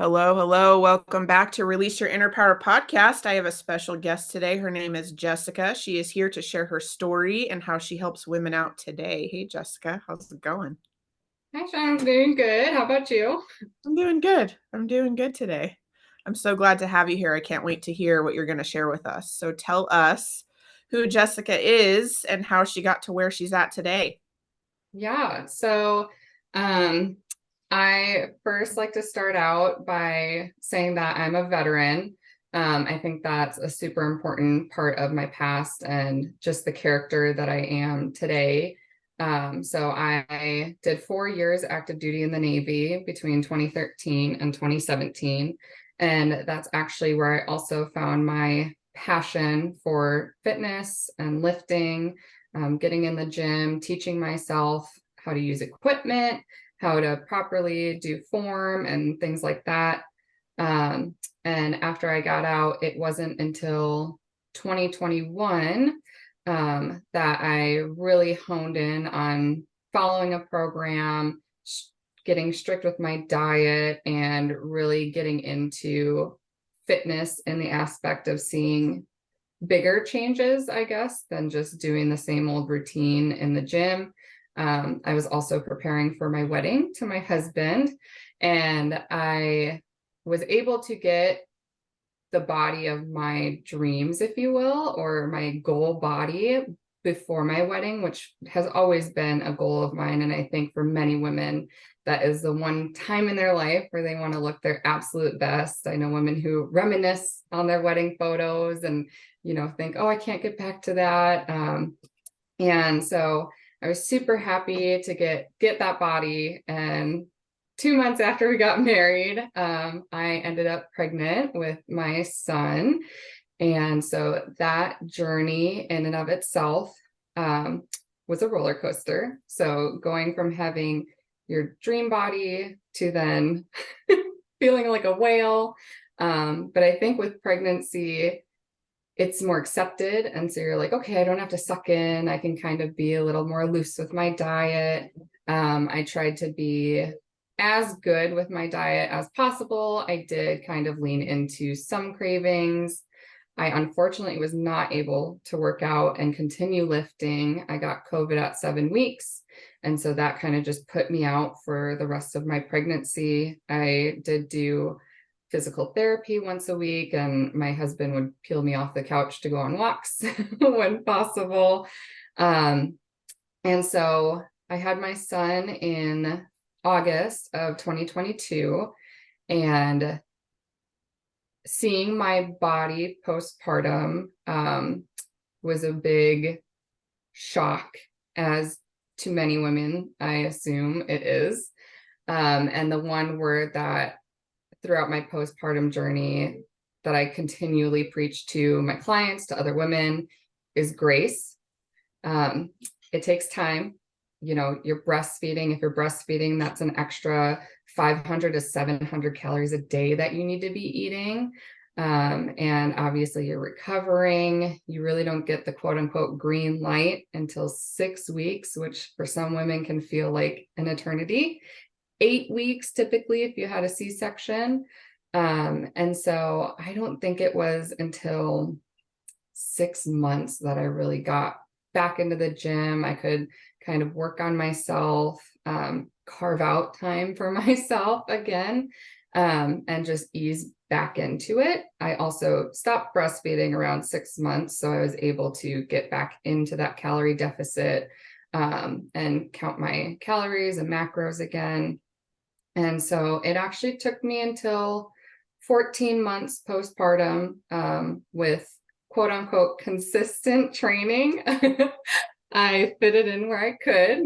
Hello, hello. Welcome back to Release Your Inner Power podcast. I have a special guest today. Her name is Jessica. She is here to share her story and how she helps women out today. Hey, Jessica, how's it going? Hi, Sean. I'm doing good. How about you? I'm doing good. I'm doing good today. I'm so glad to have you here. I can't wait to hear what you're going to share with us. So tell us who Jessica is and how she got to where she's at today. Yeah. Um, I first like to start out by saying that I'm a veteran. I think that's a super important part of my past and just the character that I am today. I did 4 years active duty in the Navy between 2013 and 2017. And that's actually where I also found my passion for fitness and lifting, getting in the gym, teaching myself how to use equipment, how to properly do form and things like that. Um, and after I got out, it wasn't until 2021 that I really honed in on following a program, getting strict with my diet, and really getting into fitness in the aspect of seeing bigger changes, I guess, than just doing the same old routine in the gym. I was also preparing for my wedding to my husband, and I was able to get the body of my dreams, if you will, or my goal body before my wedding, which has always been a goal of mine. And I think for many women, that is the one time in their life where they want to look their absolute best. I know women who reminisce on their wedding photos and, think, oh, I can't get back to that. And so I was super happy to get that body. And 2 months after we got married, I ended up pregnant with my son. And so that journey in and of itself was a roller coaster. So going from having your dream body to then feeling like a whale. But I think with pregnancy, it's more accepted. And so you're like, okay, I don't have to suck in. I can kind of be a little more loose with my diet. I tried to be as good with my diet as possible. I did kind of lean into some cravings. I unfortunately was not able to work out and continue lifting. I got COVID at 7 weeks. And so that kind of just put me out for the rest of my pregnancy. I did do physical therapy once a week, and my husband would peel me off the couch to go on walks when possible. Um, and so I had my son in August of 2022, and seeing my body postpartum was a big shock, as to many women, I assume it is. And the one word that throughout my postpartum journey that I continually preach to my clients, to other women, is grace. It takes time. You're breastfeeding. If you're breastfeeding, that's an extra 500 to 700 calories a day that you need to be eating. And obviously you're recovering. You really don't get the quote unquote green light until 6 weeks, which for some women can feel like an eternity. 8 weeks typically if you had a C-section. And so I don't think it was until 6 months that I really got back into the gym. I could kind of work on myself, carve out time for myself again, and just ease back into it. I also stopped breastfeeding around 6 months, so I was able to get back into that calorie deficit, and count my calories and macros again. And so it actually took me until 14 months postpartum, with quote unquote consistent training. I fit it in where I could,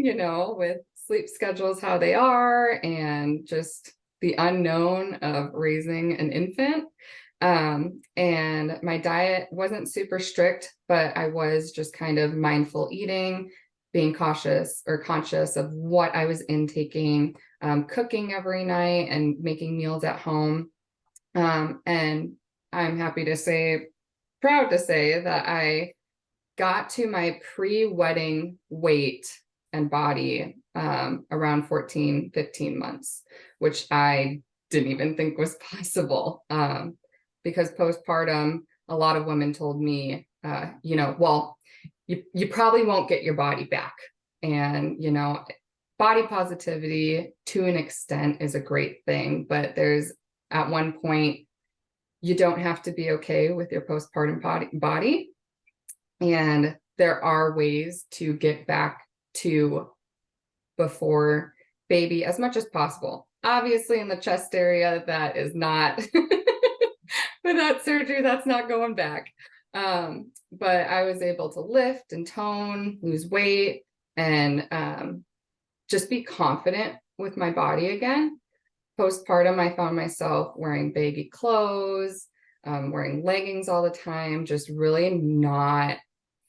with sleep schedules, how they are, and just the unknown of raising an infant. And my diet wasn't super strict, but I was just kind of mindful eating, being cautious or conscious of what I was intaking, cooking every night and making meals at home. And I'm happy to say, proud to say that I got to my pre-wedding weight and body around 14, 15 months, which I didn't even think was possible. Because postpartum, a lot of women told me, well, you probably won't get your body back. And, body positivity to an extent is a great thing, but there's at one point, you don't have to be okay with your postpartum body. And there are ways to get back to before baby as much as possible. Obviously, in the chest area, that is not, without surgery, that's not going back. But I was able to lift and tone, lose weight, and just be confident with my body again. Postpartum, I found myself wearing baggy clothes, wearing leggings all the time, just really not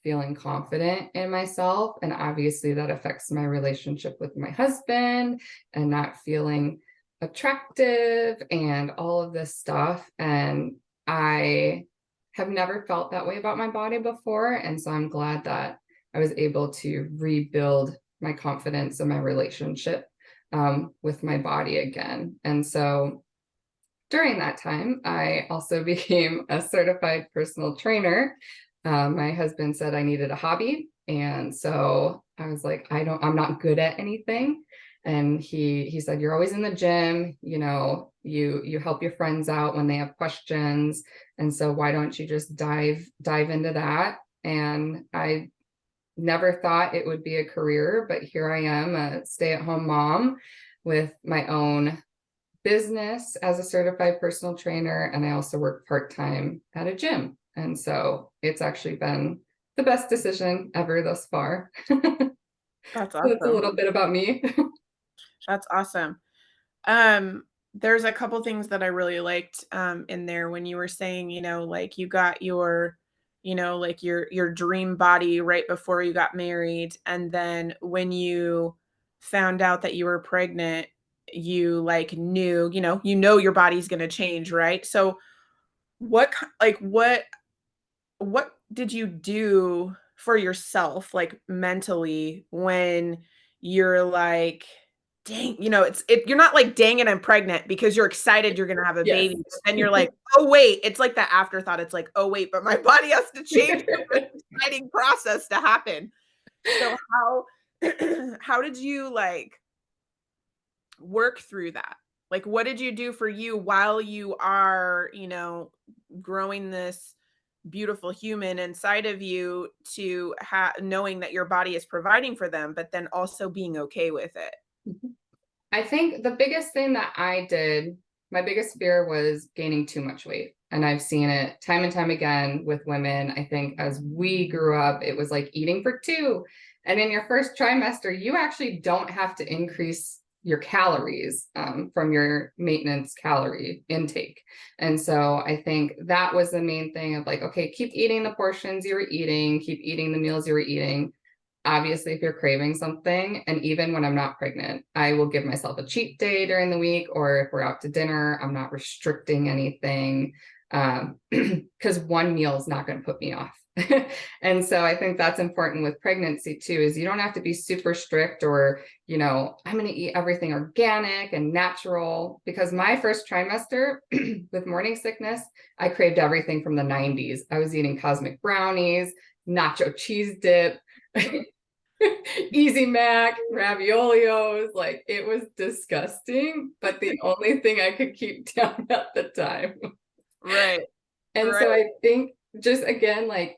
feeling confident in myself. And obviously that affects my relationship with my husband and not feeling attractive and all of this stuff. And I have never felt that way about my body before. And so I'm glad that I was able to rebuild my confidence in my relationship with my body again. And so during that time, I also became a certified personal trainer. My husband said I needed a hobby. And so I was like, I'm not good at anything. And he said, you're always in the gym, you help your friends out when they have questions. And so why don't you just dive into that? And I never thought it would be a career, but here I am, a stay-at-home mom with my own business as a certified personal trainer. And I also work part-time at a gym. And so it's actually been the best decision ever thus far. That's So that's a awesome. little bit about me. That's awesome. There's a couple things that I really liked in there when you were saying, like you got your, like your dream body right before you got married, and then when you found out that you were pregnant, you like knew, your body's going to change, right? So what did you do for yourself, like mentally, when you're like, dang, you're not like, dang it, I'm pregnant, because you're excited you're gonna have a Yes. baby. And you're like, oh wait, it's like that afterthought. It's like, oh wait, but my body has to change for this exciting process to happen. So how did you like work through that? Like, what did you do for you while you are, growing this beautiful human inside of you, to knowing that your body is providing for them, but then also being okay with it? I think the biggest thing that I did, my biggest fear was gaining too much weight. And I've seen it time and time again with women. I think as we grew up, it was like eating for two. And in your first trimester, you actually don't have to increase your calories from your maintenance calorie intake. And so I think that was the main thing of like, okay, keep eating the portions you were eating, keep eating the meals you were eating. Obviously, if you're craving something, and even when I'm not pregnant, I will give myself a cheat day during the week, or if we're out to dinner, I'm not restricting anything, because one meal is not going to put me off. And so I think that's important with pregnancy too, is you don't have to be super strict or, I'm going to eat everything organic and natural, because my first trimester with morning sickness, I craved everything from the 90s. I was eating cosmic brownies, nacho cheese dip, Easy Mac, raviolios, like it was disgusting, but the only thing I could keep down at the time. Right. And Right. so I think just again, like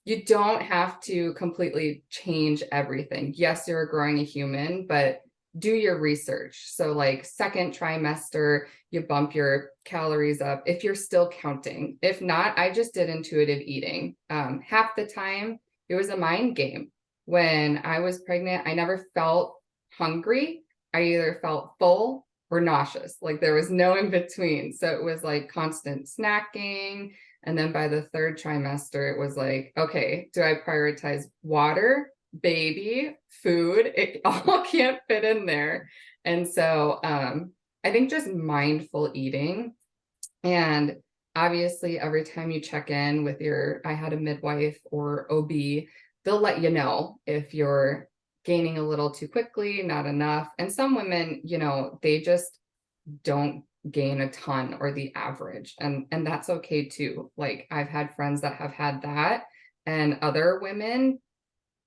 you don't have to completely change everything. Yes, you're growing a human, but do your research. So like second trimester, you bump your calories up if you're still counting. If not, I just did intuitive eating. Half the time it was a mind game. When I was pregnant, I never felt hungry. I either felt full or nauseous. Like there was no in between. So it was like constant snacking. And then by the third trimester, it was like, okay, do I prioritize water, baby, food? It all can't fit in there. And so I think just mindful eating. And obviously, every time you check in with I had a midwife or OB, they'll let you know if you're gaining a little too quickly, not enough. And some women, they just don't gain a ton or the average. And that's okay too. Like I've had friends that have had that, and other women,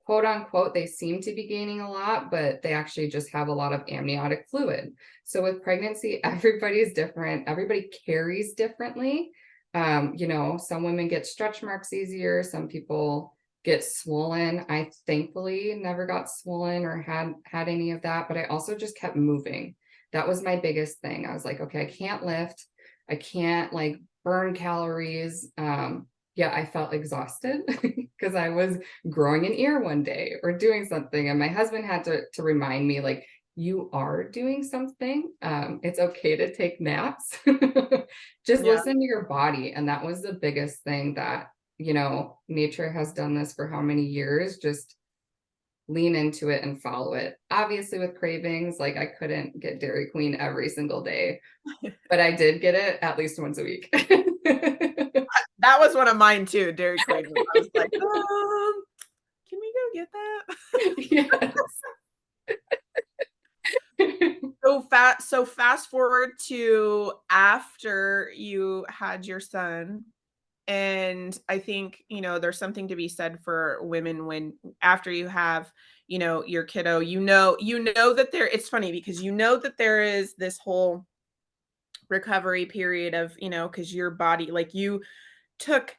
quote unquote, they seem to be gaining a lot, but they actually just have a lot of amniotic fluid. So with pregnancy, everybody's different. Everybody carries differently. Some women get stretch marks easier. Some people get swollen. I thankfully never got swollen or had any of that, but I also just kept moving. That was my biggest thing. I was like, okay, I can't lift. I can't like burn calories. Yeah, I felt exhausted because I was growing an ear one day or doing something. And my husband had to remind me, like, you are doing something. It's okay to take naps. Just Yeah. listen to your body. And that was the biggest thing that, nature has done this for how many years? Just lean into it and follow it. Obviously, with cravings, like I couldn't get Dairy Queen every single day, but I did get it at least once a week. That was one of mine too, Dairy Queen. I was like, can we go get that? Yes. So fast forward to after you had your son. And I think, there's something to be said for women when after you have, your kiddo, that it's funny because that there is this whole recovery period of, because your body, like took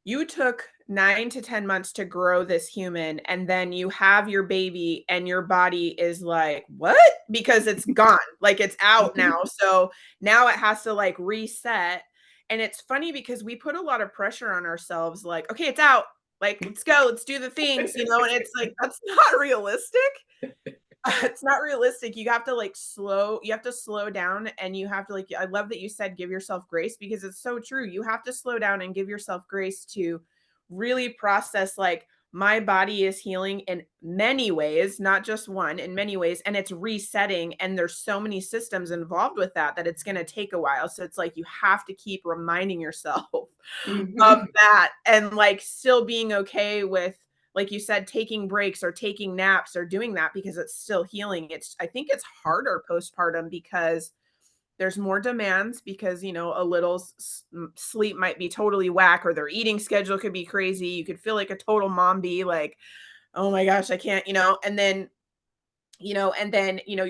you took 9 to 10 months to grow this human, and then you have your baby and your body is like, "What?" Because it's gone. Like it's out now. So now it has to like reset. And it's funny because we put a lot of pressure on ourselves like, "Okay, it's out. Like, let's go. Let's do the things," and it's like that's not realistic. It's not realistic. You have to slow down, and you have to I love that you said give yourself grace because it's so true. You have to slow down and give yourself grace to really process like my body is healing in many ways, not just one, in many ways, and it's resetting, and there's so many systems involved with that it's going to take a while. So it's like you have to keep reminding yourself of Mhm. that and like still being okay with, like you said, taking breaks or taking naps or doing that because it's still healing. I think it's harder postpartum because there's more demands because, a little sleep might be totally whack or their eating schedule could be crazy. You could feel like a total mom be like, oh my gosh, I can't, you're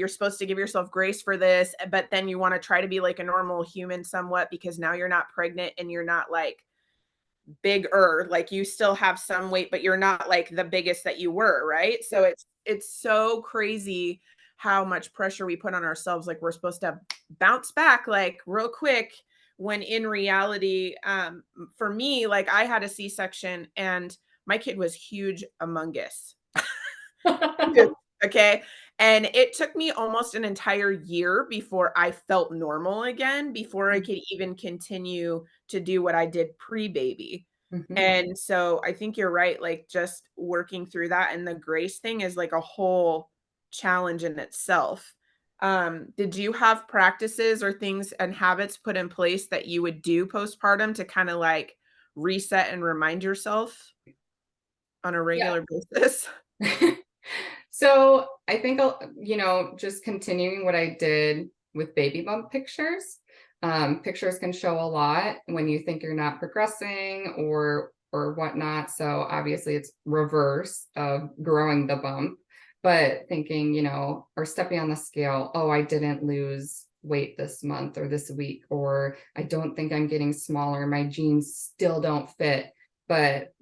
supposed to give yourself grace for this, but then you want to try to be like a normal human somewhat because now you're not pregnant and you're not like bigger, like you still have some weight, but you're not like the biggest that you were, right? So it's so crazy how much pressure we put on ourselves, like we're supposed to bounce back like real quick when in reality, for me, like I had a C-section and my kid was huge, humongous. Okay. And it took me almost an entire year before I felt normal again, before I could even continue to do what I did pre-baby. Mhm. And so I think you're right, like just working through that and the grace thing is like a whole challenge in itself. Did you have practices or things and habits put in place that you would do postpartum to kind of like reset and remind yourself on a Yeah. regular basis? So I think, just continuing what I did with baby bump pictures. Pictures can show a lot when you think you're not progressing or whatnot. So obviously it's reverse of growing the bump, but thinking, or stepping on the scale, oh, I didn't lose weight this month or this week, or I don't think I'm getting smaller. My jeans still don't fit. But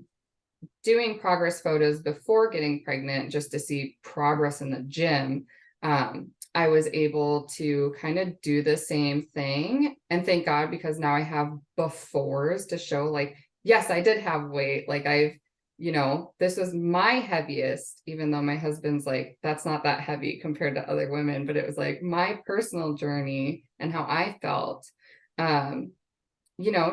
doing progress photos before getting pregnant just to see progress in the gym, I was able to kind of do the same thing. And thank God, because now I have befores to show, like, yes, I did have weight. Like, this was my heaviest, even though my husband's like, that's not that heavy compared to other women. But it was like my personal journey and how I felt. Um,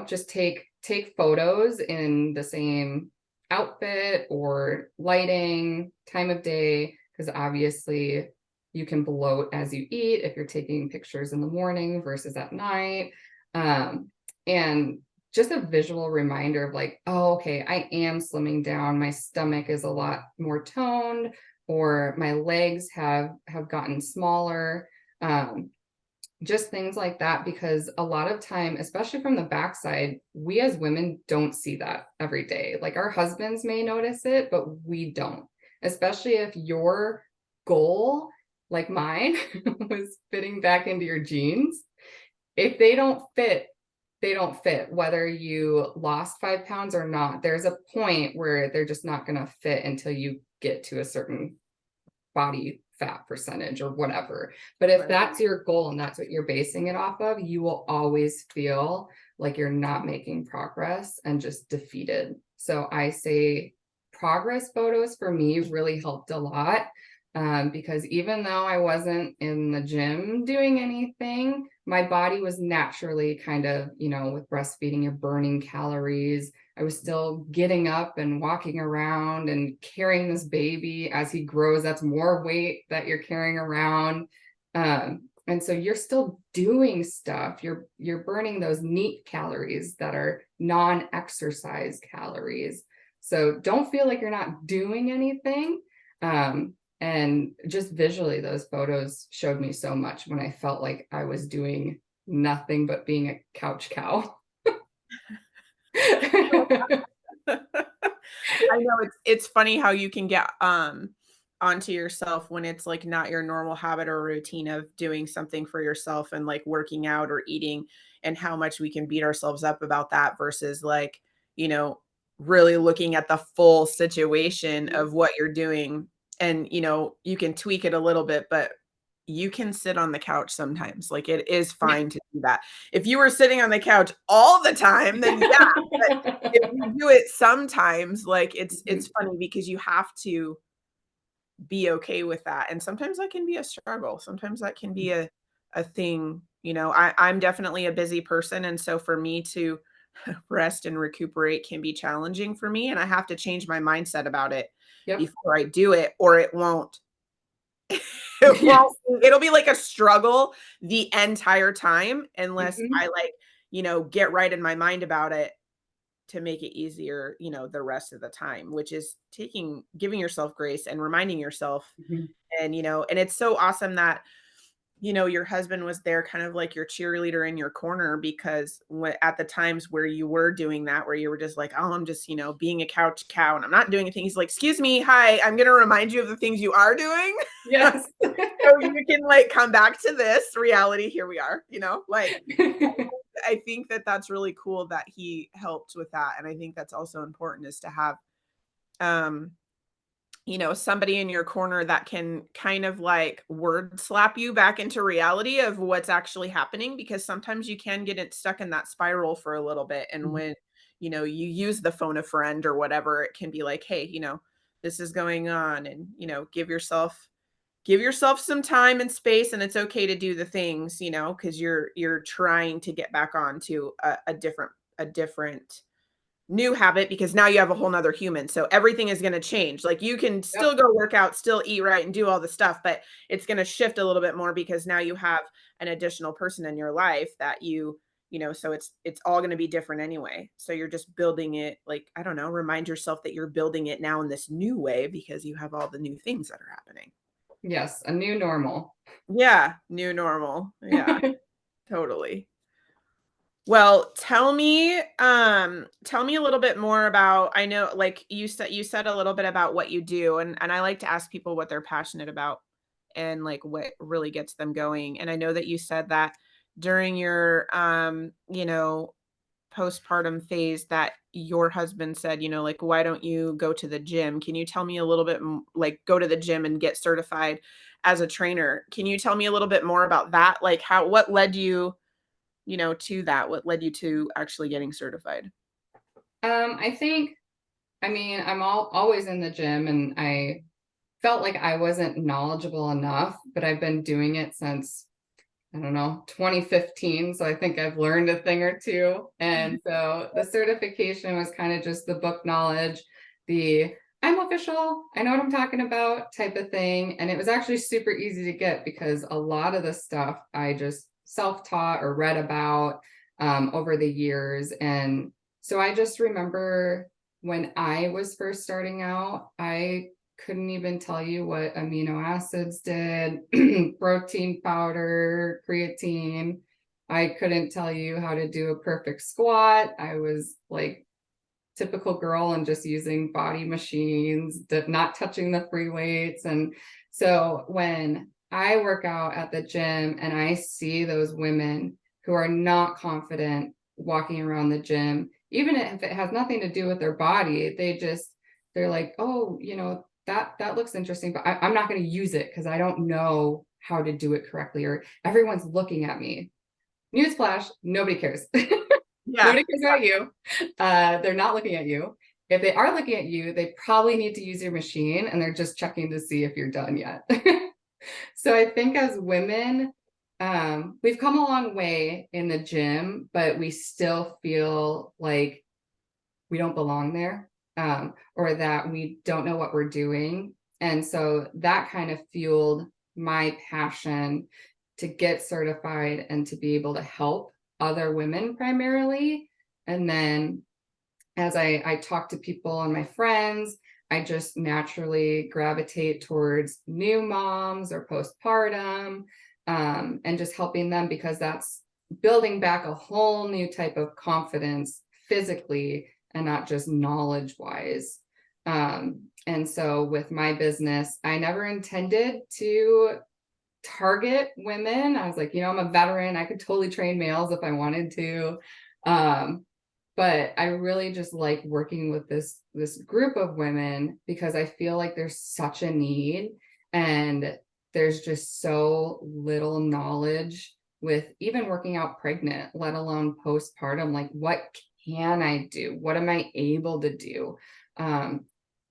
just take photos in the same outfit or lighting, time of day, because obviously you can bloat as you eat if you're taking pictures in the morning versus at night. And just a visual reminder of like, oh, okay, I am slimming down. My stomach is a lot more toned, or my legs have gotten smaller. just things like that, because a lot of time, especially from the backside, we as women don't see that every day. Like our husbands may notice it, but we don't, especially if your goal, like mine, was fitting back into your jeans. If they don't fit, they don't fit, whether you lost 5 pounds or not. There's a point where they're just not going to fit until you get to a certain body fat percentage or whatever. But if Right. that's your goal and that's what you're basing it off of, you will always feel like you're not making progress and just defeated. So I say progress photos for me really helped a lot, because even though I wasn't in the gym doing anything, my body was naturally kind of, with breastfeeding, you're burning calories. I was still getting up and walking around and carrying this baby as he grows. That's more weight that you're carrying around. And so you're still doing stuff. You're burning those neat calories that are non-exercise calories. So don't feel like you're not doing anything. And just visually, those photos showed me so much when I felt like I was doing nothing but being a couch cow. I know it's funny how you can get onto yourself when it's like not your normal habit or routine of doing something for yourself and like working out or eating, and how much we can beat ourselves up about that versus like, you know, really looking at the full situation of what you're doing. And you can tweak it a little bit, but you can sit on the couch sometimes. Like it is fine to do that. If you were sitting on the couch all the time, then yeah, if you do it sometimes, like it's funny because you have to be okay with that. And sometimes that can be a struggle. Sometimes that can be a thing. I'm definitely a busy person. And so for me to rest and recuperate can be challenging for me. And I have to change my mindset about it Yep. before I do it, or it won't. It Yes. won't it'll be like a struggle the entire time unless Mhm. I like, get right in my mind about it to make it easier, the rest of the time, which is giving yourself grace and reminding yourself. Mhm. And it's so awesome that, your husband was there kind of like your cheerleader in your corner because at the times where you were doing that, where you were just like, oh, I'm just, being a couch cow and I'm not doing anything. He's like, excuse me, hi, I'm going to remind you of the things you are doing. Yes. So you can like come back to this reality. Here we are, like I think that that's really cool that he helped with that. And I think that's also important is to have, um, somebody in your corner that can kind of like word slap you back into reality of what's actually happening, because sometimes you can get it stuck in that spiral for a little bit. And when, you use the phone a friend or whatever, it can be like, hey, this is going on, and, give yourself some time and space, and it's okay to do the things, because you're trying to get back onto a different new habit, because now you have a whole nother human. So everything is going to change. Like you can Yep. still go work out, still eat right and do all the stuff, but it's going to shift a little bit more because now you have an additional person in your life that so it's all going to be different anyway. So you're just building it, like, I don't know, remind yourself that you're building it now in this new way because you have all the new things that are happening. Yes, a new normal. Yeah, new normal. Yeah, totally. Well, tell me a little bit more about, I know like you said a little bit about what you do, and I like to ask people what they're passionate about and like what really gets them going. And I know that you said that during your postpartum phase that your husband said, like, why don't you go to the gym? Can you tell me a little bit like go to the gym and get certified as a trainer? Can you tell me a little bit more about that? Like what led you, to that? What led you to actually getting certified? I think, I mean, I'm always in the gym, and I felt like I wasn't knowledgeable enough, but I've been doing it since, I don't know, 2015. So I think I've learned a thing or two. And so the certification was kind of just the book knowledge, the I'm official, I know what I'm talking about type of thing. And it was actually super easy to get because a lot of the stuff I just self-taught or read about over the years. And so I just remember when I was first starting out, I couldn't even tell you what amino acids did, protein powder, creatine. I couldn't tell you how to do a perfect squat. I was like typical girl and just using body machines, not touching the free weights. And so when I work out at the gym and I see those women who are not confident walking around the gym, even if it has nothing to do with their body, they're like, oh, that looks interesting, but I'm not going to use it because I don't know how to do it correctly, or everyone's looking at me. Newsflash, nobody cares. Yeah. Nobody cares about you. They're not looking at you. If they are looking at you, they probably need to use your machine and they're just checking to see if you're done yet. So I think as women, we've come a long way in the gym, but we still feel like we don't belong there, or that we don't know what we're doing. And so that kind of fueled my passion to get certified and to be able to help other women primarily. And then as I talk to people and my friends, I just naturally gravitate towards new moms or postpartum, and just helping them, because that's building back a whole new type of confidence physically and not just knowledge wise. And so with my business, I never intended to target women. I was like, I'm a veteran. I could totally train males if I wanted to. But I really just like working with this group of women because I feel like there's such a need, and there's just so little knowledge with even working out pregnant, let alone postpartum. Like, what can I do? What am I able to do?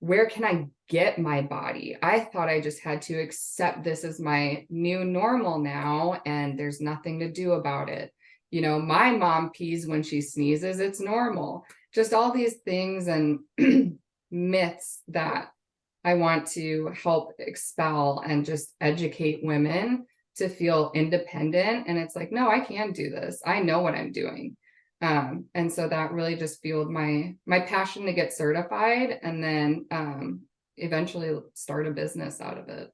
Where can I get my body? I thought I just had to accept this as my new normal now, and there's nothing to do about it. My mom pees when she sneezes, it's normal. Just all these things and myths that I want to help expel and just educate women to feel independent. And it's like, no, I can do this. I know what I'm doing. And so that really just fueled my passion to get certified, and then eventually start a business out of it.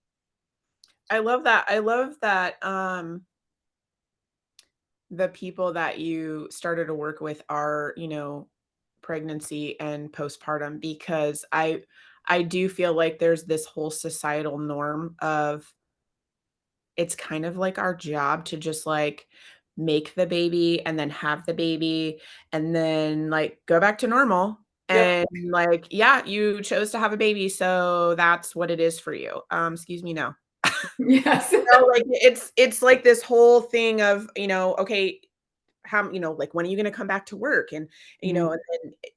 I love that. I love that the people that you started to work with are, pregnancy and postpartum, because I do feel like there's this whole societal norm of it's kind of like our job to just like make the baby and then have the baby and then like go back to normal. Yep. And like, yeah, you chose to have a baby, so that's what it is for you. Excuse me, no. Yes. Like it's like this whole thing of, okay, how, like, when are you going to come back to work? And, Mhm. and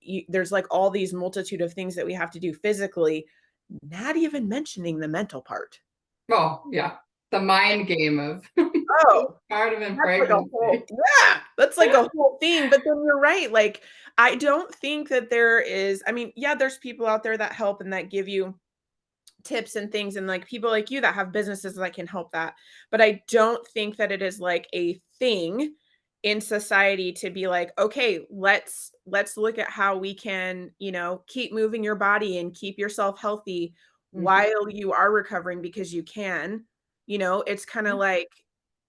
then there's like all these multitude of things that we have to do physically, not even mentioning the mental part. Oh, yeah. The mind game of Oh, postpartum and that's like a whole, pregnancy. yeah, that's like a whole thing. But then you're right. Like, I don't think that there is, I mean, yeah, there's people out there that help and that give you tips and things, and like people like you that have businesses that can help that. But I don't think that it is like a thing in society to be like, okay, let's look at how we can, keep moving your body and keep yourself healthy Mhm. while you are recovering, because you can. It's kind of like,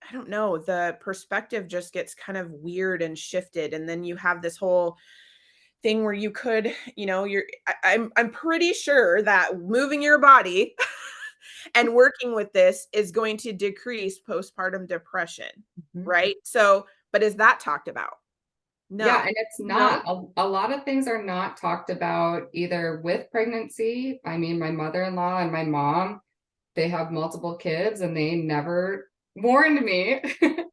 I don't know, the perspective just gets kind of weird and shifted, and then you have this whole thing where you could, I'm pretty sure that moving your body and working with this is going to decrease postpartum depression, Mhm. right? So, but is that talked about? Yeah, No. and it's No. not. A lot of things are not talked about either with pregnancy. I mean, my mother-in-law and my mom, they have multiple kids and they never warned me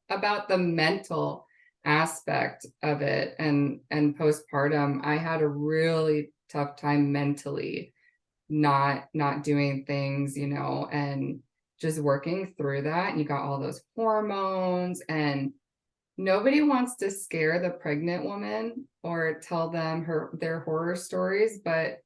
about the mental aspect of it. And postpartum, I had a really tough time mentally, not doing things, and just working through that. And you got all those hormones, and nobody wants to scare the pregnant woman or tell them their horror stories, but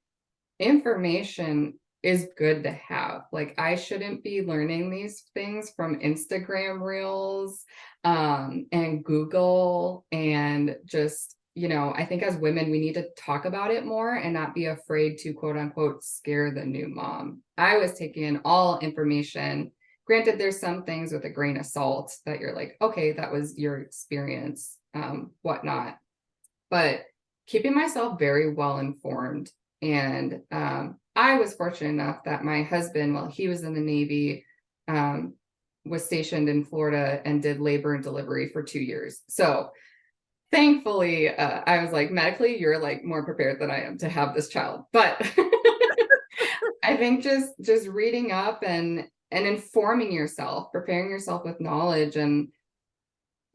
information is good to have. Like, I shouldn't be learning these things from Instagram reels, and Google, and just I think as women, we need to talk about it more and not be afraid to quote unquote scare the new mom. I was taking in all information. Granted, there's some things with a grain of salt that you're like, okay, that was your experience, whatnot. But keeping myself very well informed. And I was fortunate enough that my husband, while he was in the Navy, was stationed in Florida and did labor and delivery for 2 years. So thankfully, I was like, medically, you're like more prepared than I am to have this child. But I think just reading up and informing yourself, preparing yourself with knowledge. And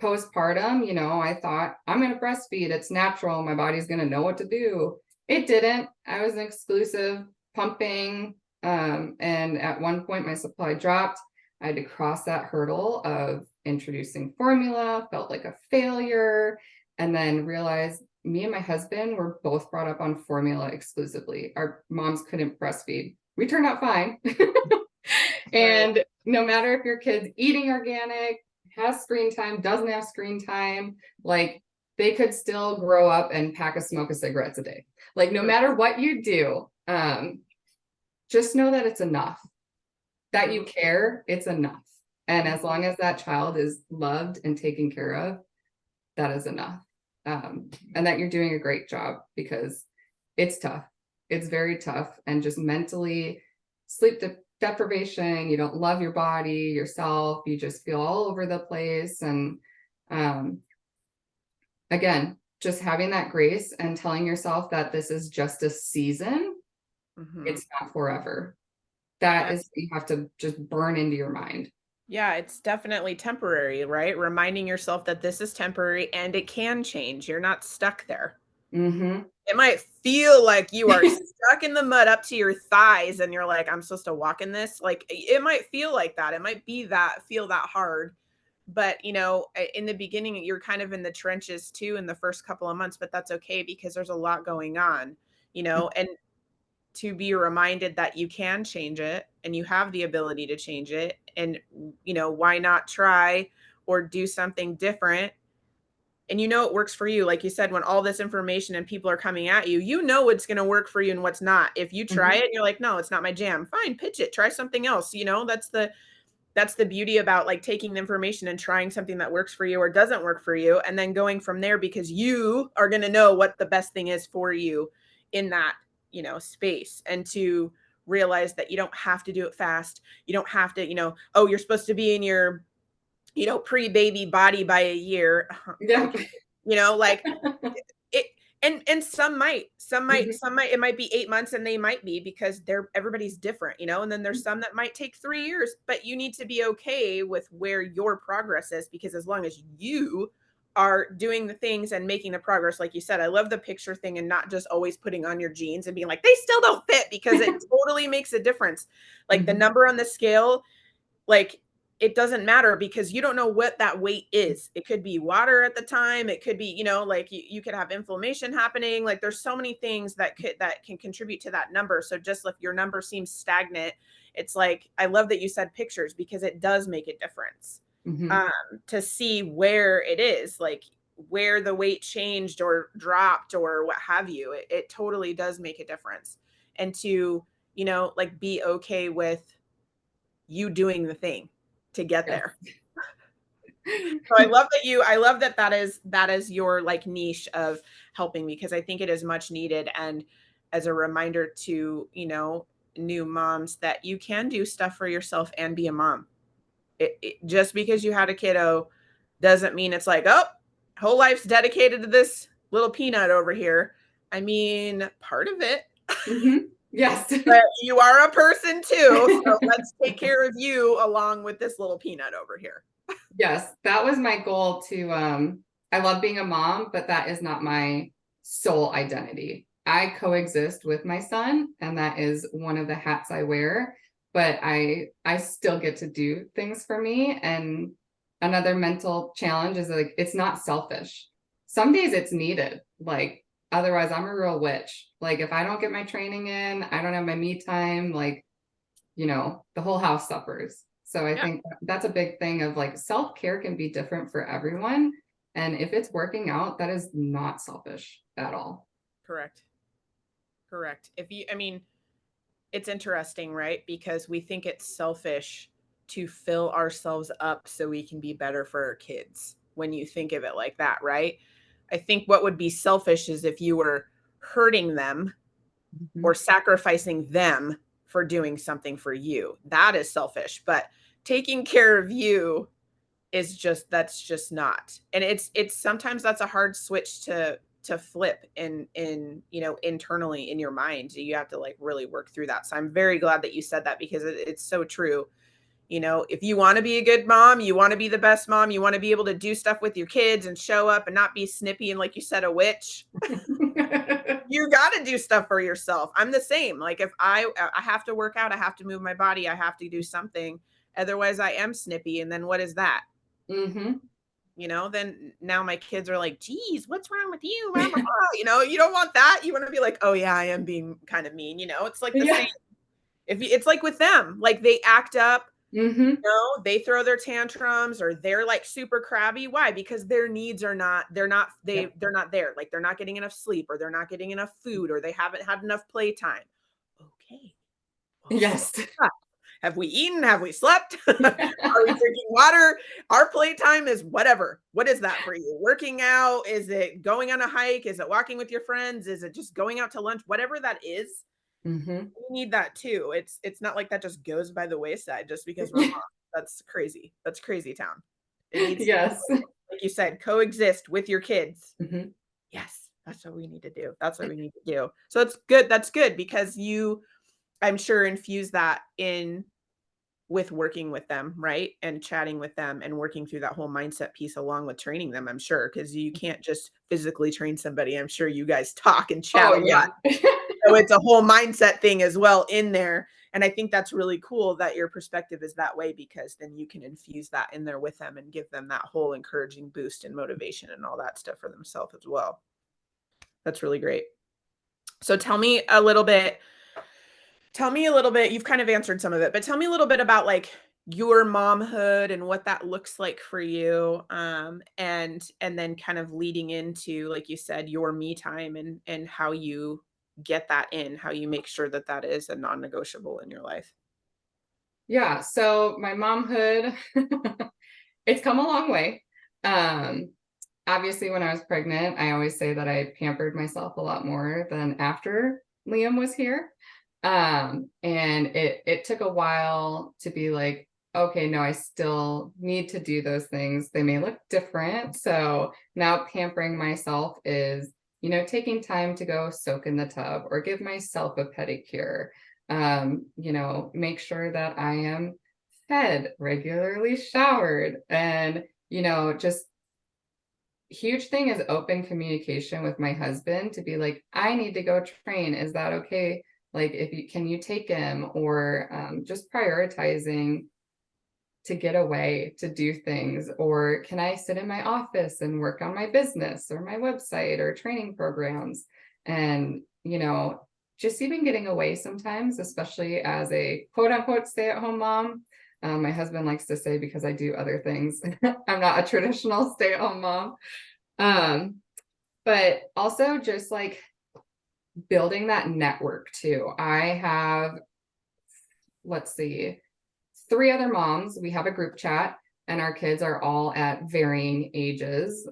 postpartum, I thought I'm going to breastfeed. It's natural. My body's going to know what to do. It didn't. I was an exclusive pumping. And at one point my supply dropped. I had to cross that hurdle of introducing formula, felt like a failure, and then realized me and my husband were both brought up on formula exclusively. Our moms couldn't breastfeed. We turned out fine. And Right. no matter if your kid's eating organic, has screen time, doesn't have screen time, like they could still grow up and pack a smoke of cigarettes a day. Like no matter what you do, just know that it's enough. That you care, it's enough. And as long as that child is loved and taken care of, that is enough. And that you're doing a great job, because it's tough. It's very tough. And just mentally, sleep deprivation, you don't love your body, yourself, you just feel all over the place. And again, just having that grace and telling yourself that this is just a season, it's not forever. That is, you have to just burn into your mind. Yeah, it's definitely temporary, right? Reminding yourself that this is temporary and it can change. You're not stuck there. Mm-hmm. It might feel like you are stuck in the mud up to your thighs and you're like, I'm supposed to walk in this. Like it might feel like that. It might be that, feel that hard. But, in the beginning, you're kind of in the trenches too in the first couple of months, but that's okay because there's a lot going on, and to be reminded that you can change it and you have the ability to change it. And, why not try or do something different? And it works for you. Like you said, when all this information and people are coming at you, what's going to work for you and what's not. If you try Mm-hmm. it and you're like, no, it's not my jam, fine, pitch it, try something else. That's the beauty about like taking the information and trying something that works for you or doesn't work for you, and then going from there, because you are going to know what the best thing is for you in that, space. And to realize that you don't have to do it fast. You don't have to, oh, you're supposed to be in your, pre-baby body by a year. Yeah. Okay. Like it, and some might it might be 8 months, and they might be, because everybody's different, and then there's some that might take 3 years, but you need to be okay with where your progress is, because as long as you are doing the things and making the progress, like you said, I love the picture thing, and not just always putting on your jeans and being like, they still don't fit, because it totally makes a difference. Like the Mm-hmm. number on the scale, like it doesn't matter, because you don't know what that weight is. It could be water at the time. It could be, like you could have inflammation happening. Like there's so many things that can contribute to that number. So just if your number seems stagnant, it's like, I love that you said pictures, because it does make a difference. Mm-hmm. To see where it is, like where the weight changed or dropped or what have you. It totally does make a difference. And to, like be okay with you doing the thing to get Yes. there. So I love that is your like niche of helping, because I think it is much needed, and as a reminder to, new moms, that you can do stuff for yourself and be a mom. Just because you had a kiddo doesn't mean it's like, oh, whole life's dedicated to this little peanut over here. I mean, part of it, Mm-hmm. Yes. but you are a person too. So let's take care of you along with this little peanut over here. Yes, that was my goal to I love being a mom, but that is not my sole identity. I coexist with my son, and that is one of the hats I wear, but I still get to do things for me. And another mental challenge is like, it's not selfish. Some days it's needed. Like otherwise I'm a real witch. Like if I don't get my training in, I don't have my me time, like the whole house suffers. So I Yeah. think that's a big thing of like self-care can be different for everyone. And if it's working out, that is not selfish at all. Correct. Correct. I mean, it's interesting, right? Because we think it's selfish to fill ourselves up so we can be better for our kids when you think of it like that, right? I think what would be selfish is if you were hurting them or sacrificing them for doing something for you. That is selfish, but taking care of you is that's just not. And it's sometimes that's a hard switch to flip in internally in your mind. You have to like really work through that. So I'm very glad that you said that because it's so true. If you want to be a good mom, you want to be the best mom, you want to be able to do stuff with your kids and show up and not be snippy and, like you said, a witch. You got to do stuff for yourself. I'm the same. Like if I have to work out, I have to move my body, I have to do something. Otherwise I am snippy. And then what is that? Then now my kids are like, geez, what's wrong with you? You don't want that. You want to be like, oh yeah, I am being kind of mean. It's like the same. It's like with them, like they act up, they throw their tantrums or they're like super crabby. Why? Because their needs are not, they're not there. Like they're not getting enough sleep or they're not getting enough food or they haven't had enough playtime. Okay. Well, Yes. have we eaten? Have we slept? Are we drinking water? Our playtime is whatever. What is that for you? Working out? Is it going on a hike? Is it walking with your friends? Is it just going out to lunch? Whatever that is, we need that too. It's not like that just goes by the wayside just because we're mom. That's crazy. That's crazy town. It needs yes. to, like you said, coexist with your kids. Yes, that's what we need to do. That's what we need to do. So it's good. That's good because I'm sure infuse that in with working with them, right? And chatting with them and working through that whole mindset piece along with training them, I'm sure, because you can't just physically train somebody. I'm sure you guys talk and chat a lot. So it's a whole mindset thing as well in there. And I think that's really cool that your perspective is that way because then you can infuse that in there with them and give them that whole encouraging boost and motivation and all that stuff for themselves as well. That's really great. So tell me a little bit, you've kind of answered some of it, but tell me a little bit about like your momhood and what that looks like for you. And then kind of leading into, like you said, your me time and how you get that in, how you make sure that that is a non-negotiable in your life. Yeah. So my momhood, it's come a long way. Obviously when I was pregnant, I always say that I pampered myself a lot more than after Liam was here. And it took a while to be like, okay, no, I still need to do those things. They may look different. So now pampering myself is, taking time to go soak in the tub or give myself a pedicure. Make sure that I am fed, regularly showered, and, just huge thing is open communication with my husband to be like, I need to go train. Is that okay? Like, can you take him? Or just prioritizing to get away to do things. Or can I sit in my office and work on my business or my website or training programs? And, just even getting away sometimes, especially as a quote unquote stay-at-home mom. My husband likes to say, because I do other things, I'm not a traditional stay-at-home mom. But also just like building that network too. I have, let's see, 3 other moms. We have a group chat and our kids are all at varying ages,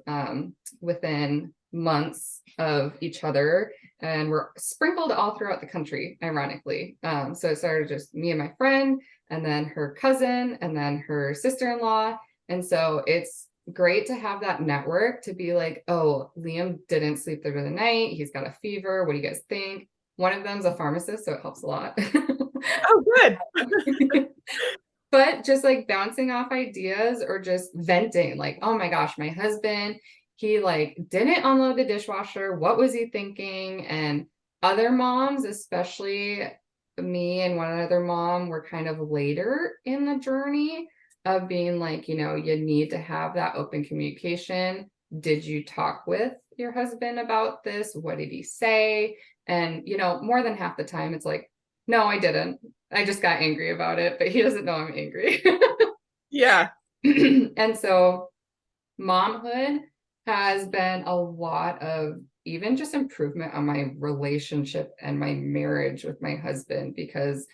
within months of each other. And we're sprinkled all throughout the country, ironically. So it started just me and my friend, and then her cousin, and then her sister-in-law. And so it's great to have that network to be like, oh, Liam didn't sleep through the night. He's got a fever. What do you guys think? One of them's a pharmacist, so it helps a lot. Oh, good. But just like bouncing off ideas or just venting, like, oh my gosh, my husband, he like didn't unload the dishwasher. What was he thinking? And other moms, especially me and one other mom, were kind of later in the journey of being like, you need to have that open communication. Did you talk with your husband about this? What did he say? And, more than half the time it's like, no, I didn't. I just got angry about it, but he doesn't know I'm angry. Yeah. And so momhood has been a lot of even just improvement on my relationship and my marriage with my husband, because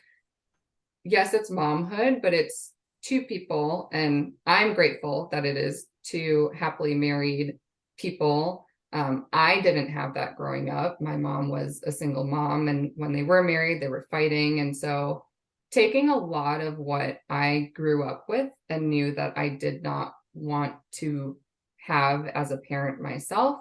yes, it's momhood, but it's two people, and I'm grateful that it is two happily married people. I didn't have that growing up. My mom was a single mom, and when they were married, they were fighting. And so, taking a lot of what I grew up with and knew that I did not want to have as a parent myself,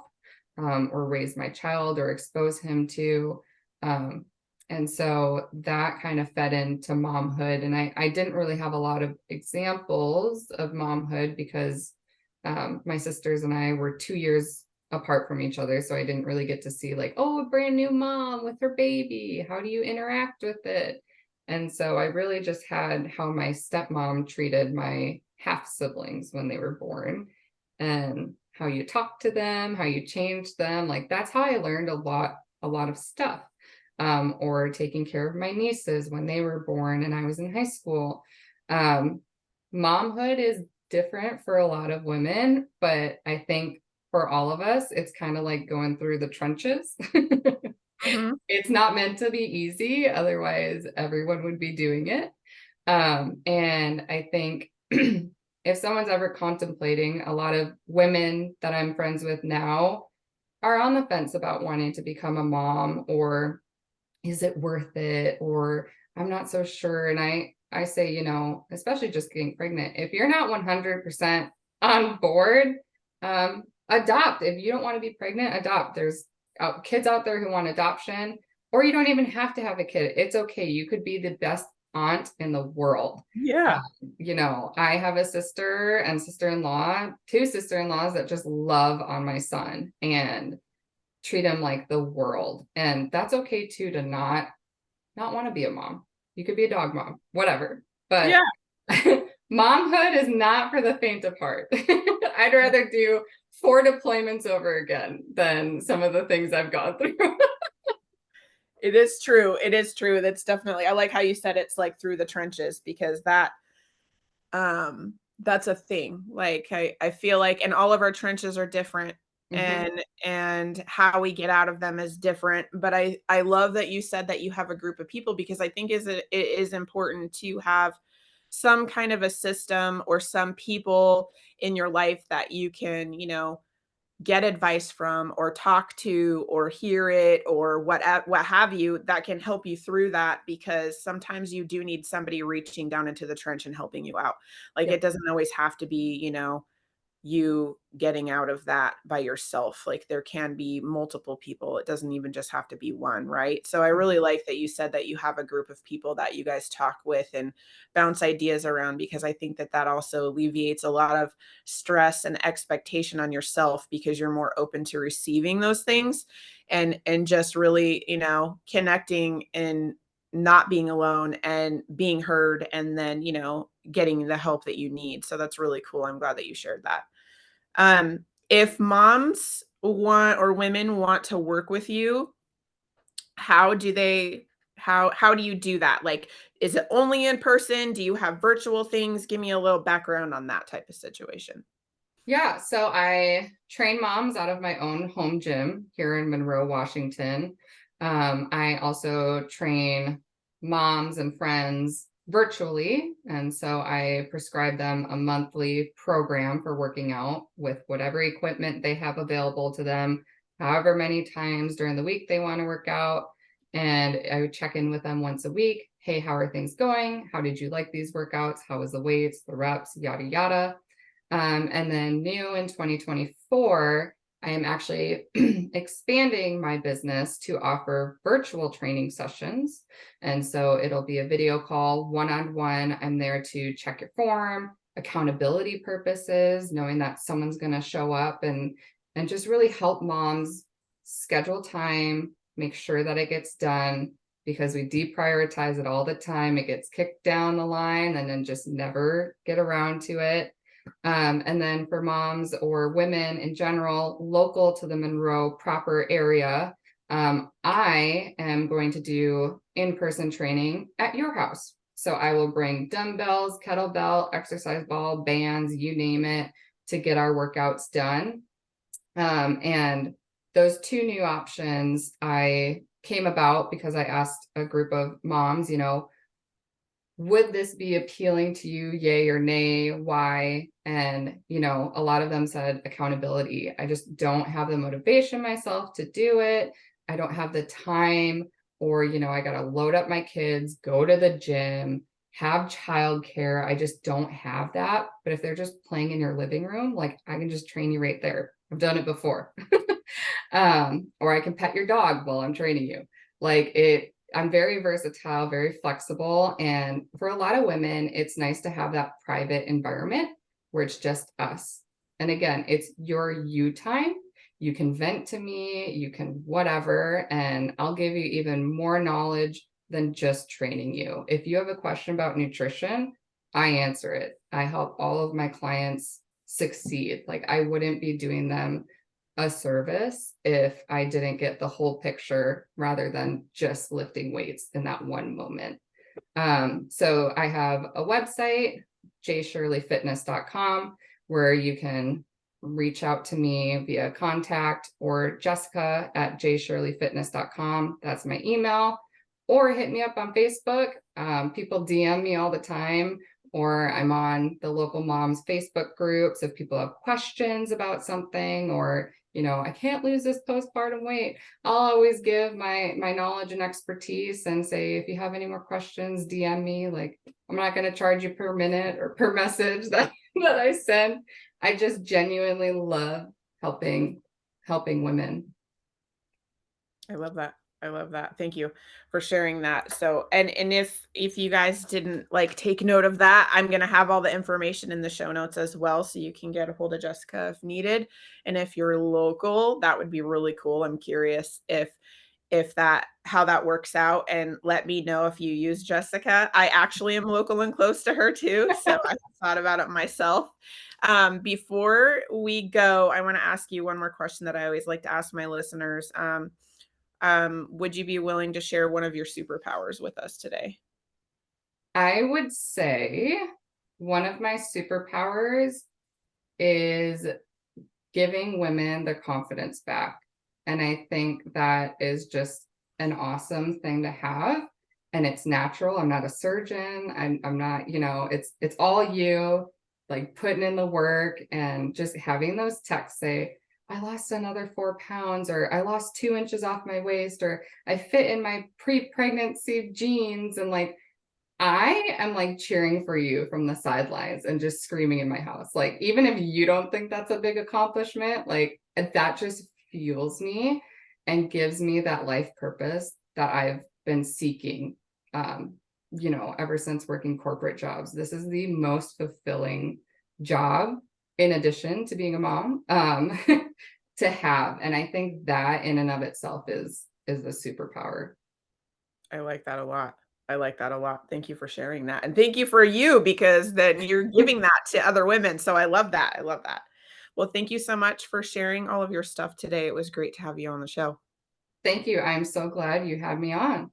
or raise my child or expose him to. Um, and so that kind of fed into momhood. And I didn't really have a lot of examples of momhood because my sisters and I were 2 years apart from each other. So I didn't really get to see, like, oh, a brand new mom with her baby. How do you interact with it? And so I really just had how my stepmom treated my half siblings when they were born, and how you talk to them, how you change them. Like, that's how I learned a lot of stuff. Or taking care of my nieces when they were born and I was in high school. Um, Momhood is different for a lot of women, but I think for all of us, it's kind of like going through the trenches. Mhm. It's not meant to be easy, otherwise, everyone would be doing it. And I think if someone's ever contemplating, a lot of women that I'm friends with now are on the fence about wanting to become a mom, or is it worth it, or I'm not so sure. And I say, especially just getting pregnant, if you're not 100% on board, adopt. If you don't want to be pregnant, adopt. There's kids out there who want adoption, or you don't even have to have a kid. It's okay. You could be the best aunt in the world. Yeah. I have a sister and sister-in-law, two sister-in-laws that just love on my son and treat him like the world. And that's okay too, to not want to be a mom. You could be a dog mom, whatever. But Yeah. momhood is not for the faint of heart. I'd rather do 4 deployments over again than some of the things I've gone through. It is true. It is true. That's definitely, I like how you said it's like through the trenches, because that's a thing. Like I feel like, and all of our trenches are different, Mhm. and how we get out of them is different. But I love that you said that you have a group of people, because I think it is important to have some kind of a system or some people in your life that you can, get advice from or talk to or hear it or what have you, that can help you through that, because sometimes you do need somebody reaching down into the trench and helping you out. Like, Yep. it doesn't always have to be, you getting out of that by yourself. Like, there can be multiple people. It doesn't even just have to be one, right? So I really like that you said that you have a group of people that you guys talk with and bounce ideas around, because I think that that also alleviates a lot of stress and expectation on yourself, because you're more open to receiving those things, and just really, connecting and not being alone and being heard, and then, getting the help that you need. So that's really cool. I'm glad that you shared that. If moms want, or women want to work with you, how do they how do you do that? Like, is it only in person? Do you have virtual things? Give me a little background on that type of situation. Yeah, so I train moms out of my own home gym here in Monroe, Washington. I also train moms and friends virtually. And so I prescribe them a monthly program for working out with whatever equipment they have available to them, however many times during the week they want to work out. And I would check in with them once a week. Hey, how are things going? How did you like these workouts? How was the weights, the reps, yada, yada. And then new in 2024, I am actually expanding my business to offer virtual training sessions. And so it'll be a video call, one-on-one. I'm there to check your form, accountability purposes, knowing that someone's going to show up and just really help moms schedule time, make sure that it gets done, because we deprioritize it all the time. It gets kicked down the line and then just never get around to it. And then for moms or women in general, local to the Monroe proper area, I am going to do in-person training at your house. So I will bring dumbbells, kettlebell, exercise ball, bands, you name it, to get our workouts done. And those two new options I came about because I asked a group of moms, would this be appealing to you? Yay or nay? Why? And, a lot of them said accountability. I just don't have the motivation myself to do it. I don't have the time, or, I got to load up my kids, go to the gym, have childcare. I just don't have that. But if they're just playing in your living room, like I can just train you right there. I've done it before. Or I can pet your dog while I'm training you. I'm very versatile, very flexible. And for a lot of women, it's nice to have that private environment where it's just us. And again, it's your you time. You can vent to me, you can whatever, and I'll give you even more knowledge than just training you. If you have a question about nutrition, I answer it. I help all of my clients succeed. Like I wouldn't be doing them a service if I didn't get the whole picture rather than just lifting weights in that one moment. So I have a website, JShirleyFitness.com, where you can reach out to me via contact, or Jessica at JShirleyFitness.com. That's my email. Or hit me up on Facebook. People DM me all the time, or I'm on the local moms Facebook groups if people have questions about something, or I can't lose this postpartum weight. I'll always give my knowledge and expertise and say, if you have any more questions, DM me. Like, I'm not going to charge you per minute or per message that I send. I just genuinely love helping women. I love that. I love that. Thank you for sharing that. So, and if you guys didn't like take note of that, I'm going to have all the information in the show notes as well, so you can get a hold of Jessica if needed. And if you're local, that would be really cool. I'm curious if that how that works out, and let me know if you use Jessica. I actually am local and close to her too, so I thought about it myself. Before we go, I want to ask you one more question that I always like to ask my listeners. Would you be willing to share one of your superpowers with us today? I would say one of my superpowers is giving women their confidence back. And I think that is just an awesome thing to have. And it's natural. I'm not a surgeon. I'm not, it's all you, like putting in the work and just having those texts say, I lost another 4 pounds, or I lost 2 inches off my waist, or I fit in my pre-pregnancy jeans. And like, I am like cheering for you from the sidelines and just screaming in my house. Like, even if you don't think that's a big accomplishment, like that just fuels me and gives me that life purpose that I've been seeking, ever since working corporate jobs. This is the most fulfilling job, in addition to being a mom, to have. And I think that in and of itself is a superpower. I like that a lot. I like that a lot. Thank you for sharing that. And thank you for you, because then you're giving that to other women. So I love that. I love that. Well, thank you so much for sharing all of your stuff today. It was great to have you on the show. Thank you. I'm so glad you had me on.